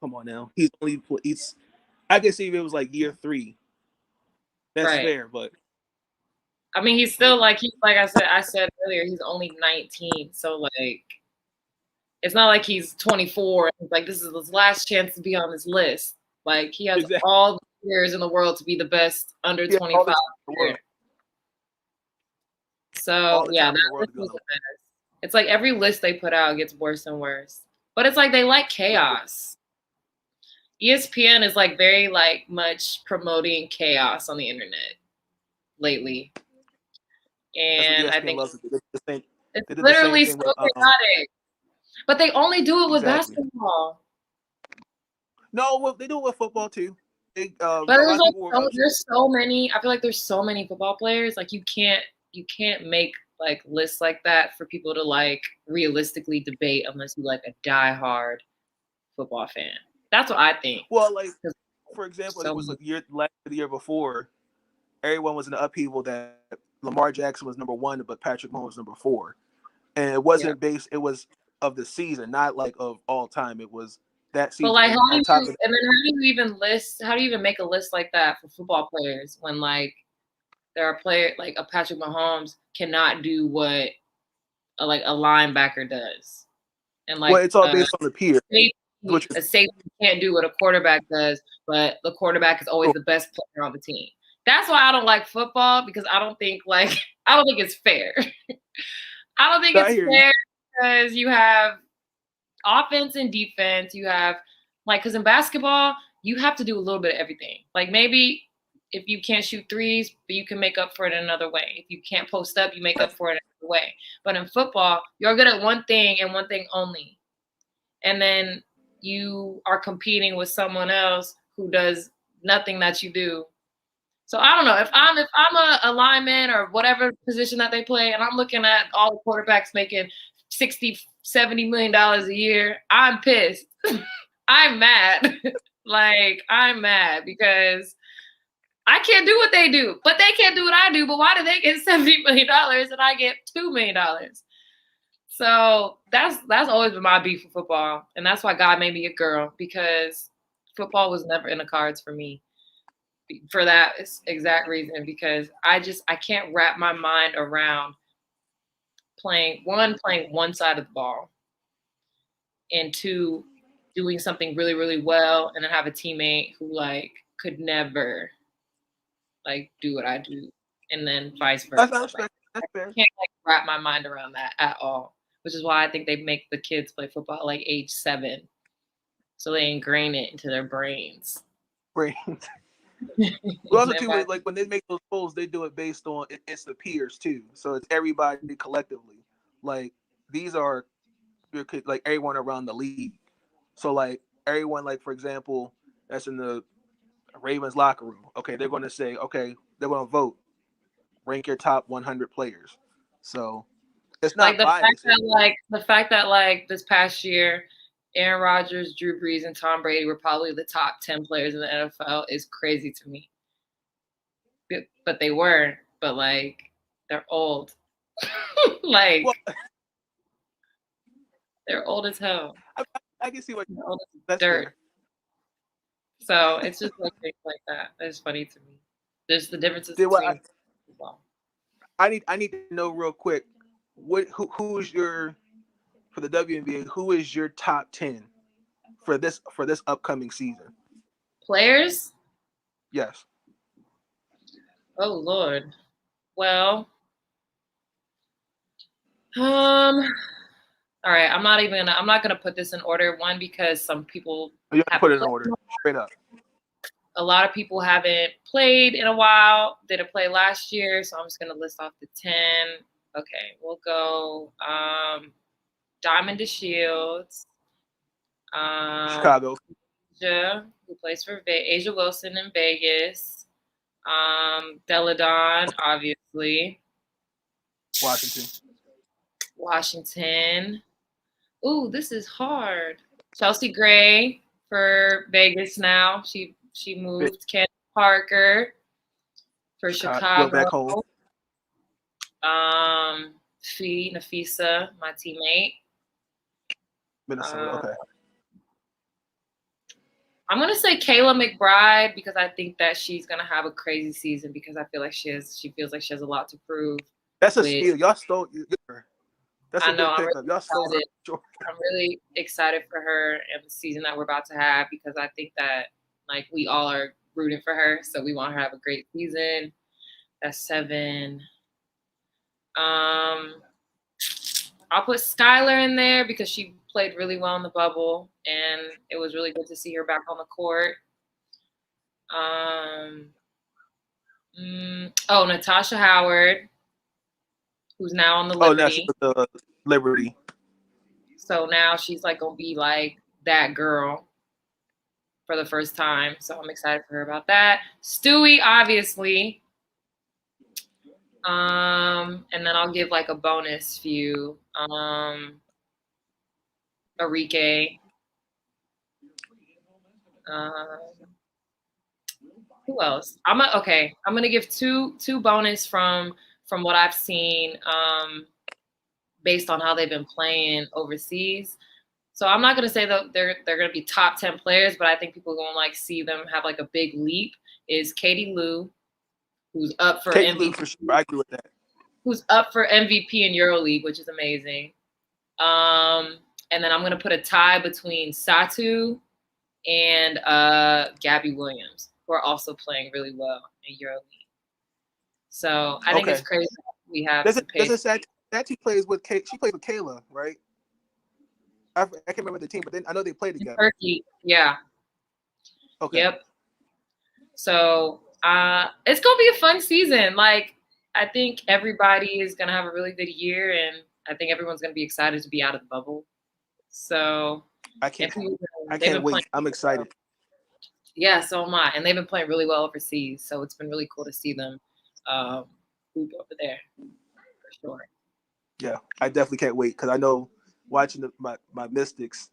come on now, I guess if it was like year 3, that's fair, but I mean, he's still like I said earlier, he's only 19, so like it's not like he's 24. Like this is his last chance to be on this list. Like he has all the years in the world to be the best under 25 player. So yeah, that list was a mess. It's like every list they put out gets worse and worse. But it's like they like chaos. ESPN is like very like much promoting chaos on the internet lately. And I think it's literally so chaotic. But they only do it with basketball. No, well, they do it with football too. But there's so many. I feel like there's so many football players. Like you can't make like lists like that for people to like realistically debate unless you like a diehard football fan. That's what I think. Well, like for example, it was like the year before, everyone was in the upheaval that Lamar Jackson was number 1, but Patrick Mahomes was number 4, and it wasn't based. It was of the season, not like of all time. It was that season. But like, how do you even make a list like that for football players when like there are players like a Patrick Mahomes cannot do what a linebacker does, and like it's all based on the peer. A safety can't do what a quarterback does, but the quarterback is always the best player on the team. That's why I don't like football, because I don't think it's fair. I don't think it's fair because you have offense and defense. You have because in basketball, you have to do a little bit of everything. Like maybe if you can't shoot threes, but you can make up for it another way. If you can't post up, you make up for it another way. But in football, you're good at one thing and one thing only. And then you are competing with someone else who does nothing that you do. So I don't know, if I'm a lineman or whatever position that they play, and I'm looking at all the quarterbacks making $60, $70 million a year, I'm pissed. I'm mad. I'm mad because I can't do what they do, but they can't do what I do. But why do they get $70 million and I get $2 million? So that's always been my beef with football, and that's why God made me a girl, because football was never in the cards for me. For that exact reason, because I can't wrap my mind around playing one side of the ball, and two, doing something really, really well, and then have a teammate who like could never like do what I do, and then vice versa. That's Like, fair. I can't like wrap my mind around that at all, which is why I think they make the kids play football at like age 7, so they ingrain it into their brains. Brains. Well, also too, like when they make those polls, they do it based on it's the peers too, so it's everybody collectively. Like these are your kids, like everyone around the league. So like everyone, like for example, that's in the Ravens locker room. Okay, they're going to say, okay, they're going to vote, rank your top 100 players. So it's not like the biased. fact that this past year, Aaron Rodgers, Drew Brees, and Tom Brady were probably the top 10 players in the NFL is crazy to me. But they were, but like they're old. Like they're old as hell. I can see what that's dirt. Fair. So it's just like things like that. It's funny to me. There's the differences between football. I need to know real quick, who's your, for the WNBA, who is your top 10 for this upcoming season? Players? Yes. Oh Lord. Well, all right. I'm not gonna put this in order. One, because some people you have to put it in order, straight up. A lot of people haven't played in a while. Didn't play last year, so I'm just gonna list off the 10. Okay, we'll go Diamond DeShields, Chicago, Asia, who plays for Asia Wilson in Vegas, Deladon, obviously, Washington. Ooh, this is hard. Chelsea Gray for Vegas now. She moved. Ken Parker for Chicago. Back home. Nafisa, my teammate. Minnesota. Okay. I'm gonna say Kayla McBride, because I think that she's gonna have a crazy season, because I feel like she feels like she has a lot to prove. That's a steal. Y'all stole her. That's I know. Good pickup. Y'all stole her. Sure. I'm really excited for her and the season that we're about to have, because I think that like we all are rooting for her, so we want her to have a great season. That's 7. I'll put Skylar in there because she played really well in the bubble, and it was really good to see her back on the court. Natasha Howard, who's now on the Liberty. Oh, now she's with the Liberty. So now she's like gonna be like that girl for the first time. So I'm excited for her about that. Stewie, obviously. And then I'll give like a bonus few. Arike. Who else? I'm gonna give two bonus from what I've seen, based on how they've been playing overseas. So I'm not gonna say that they're gonna be top 10 players, but I think people are gonna like see them have like a big leap. Is Katie Lou, who's up for MVP. For sure. I agree with that. Who's up for MVP in EuroLeague, which is amazing. And then I'm gonna put a tie between Satu and Gabby Williams, who are also playing really well in EuroLeague. So I think it's crazy we have. Satu plays with she plays with Kayla, right? I can't remember the team, but then I know they played together. Turkey, yeah. Okay. Yep. So it's gonna be a fun season. Like, I think everybody is gonna have a really good year, and I think everyone's gonna be excited to be out of the bubble. So I can't wait. I'm excited. Yeah, so am I. And they've been playing really well overseas, so it's been really cool to see them hoop over there, for sure. Yeah, I definitely can't wait, because I know watching my Mystics,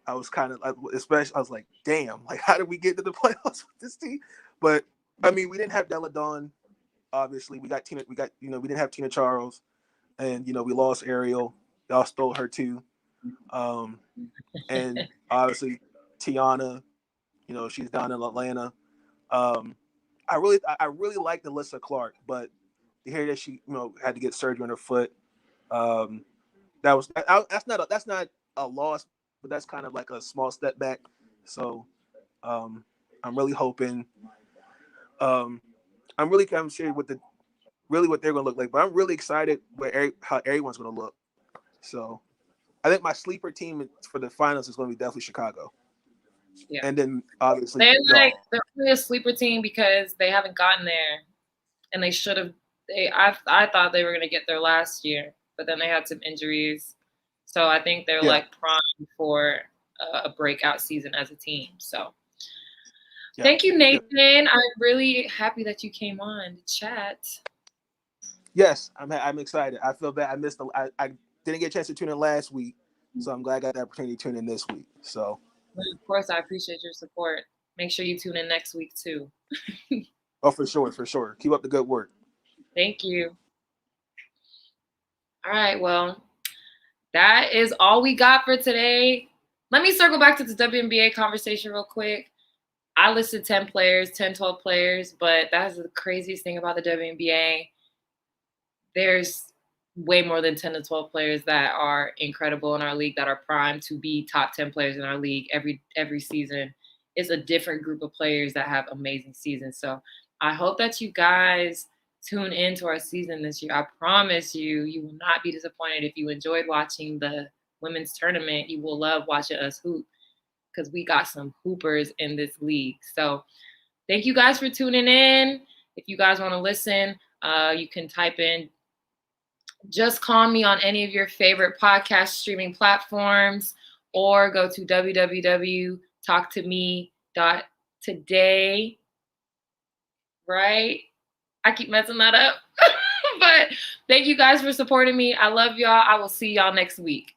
I was kind of, especially, I was like, damn, like, how did we get to the playoffs with this team? But I mean, we didn't have Della Dawn. Obviously, we got Tina. We didn't have Tina Charles, and we lost Ariel. Y'all stole her too. And obviously Tiana. She's down in Atlanta. I really like Alyssa Clark, but to hear that she had to get surgery on her foot, that's not a loss, but that's kind of like a small step back. So I'm really hoping. I'm really kind of sure what they're gonna look like, but I'm really excited how everyone's gonna look. So I think my sleeper team for the finals is going to be definitely Chicago. Yeah. And then obviously they're only a sleeper team because they haven't gotten there, and they should have. I thought they were going to get there last year, but then they had some injuries, so I think they're like primed for a breakout season as a team. So thank you, Nathan. Yeah. I'm really happy that you came on to chat. Yes, I'm excited. I feel bad. I didn't get a chance to tune in last week, so I'm glad I got the opportunity to tune in this week. So, of course, I appreciate your support. Make sure you tune in next week too. Oh, for sure. Keep up the good work. Thank you. All right, well, that is all we got for today. Let me circle back to the WNBA conversation real quick. I listed 10 players, 10, 12 players, but that's the craziest thing about the WNBA. There's way more than 10 to 12 players that are incredible in our league, that are primed to be top 10 players in our league every season. It's a different group of players that have amazing seasons. So I hope that you guys tune into our season this year. I promise you will not be disappointed. If you enjoyed watching the women's tournament, you will love watching us hoop, because we got some hoopers in this league. So thank you guys for tuning in. If you guys want to listen, you can type in Just Call Me on any of your favorite podcast streaming platforms, or go to www.talktome.today. Right? I keep messing that up. But thank you guys for supporting me. I love y'all. I will see y'all next week.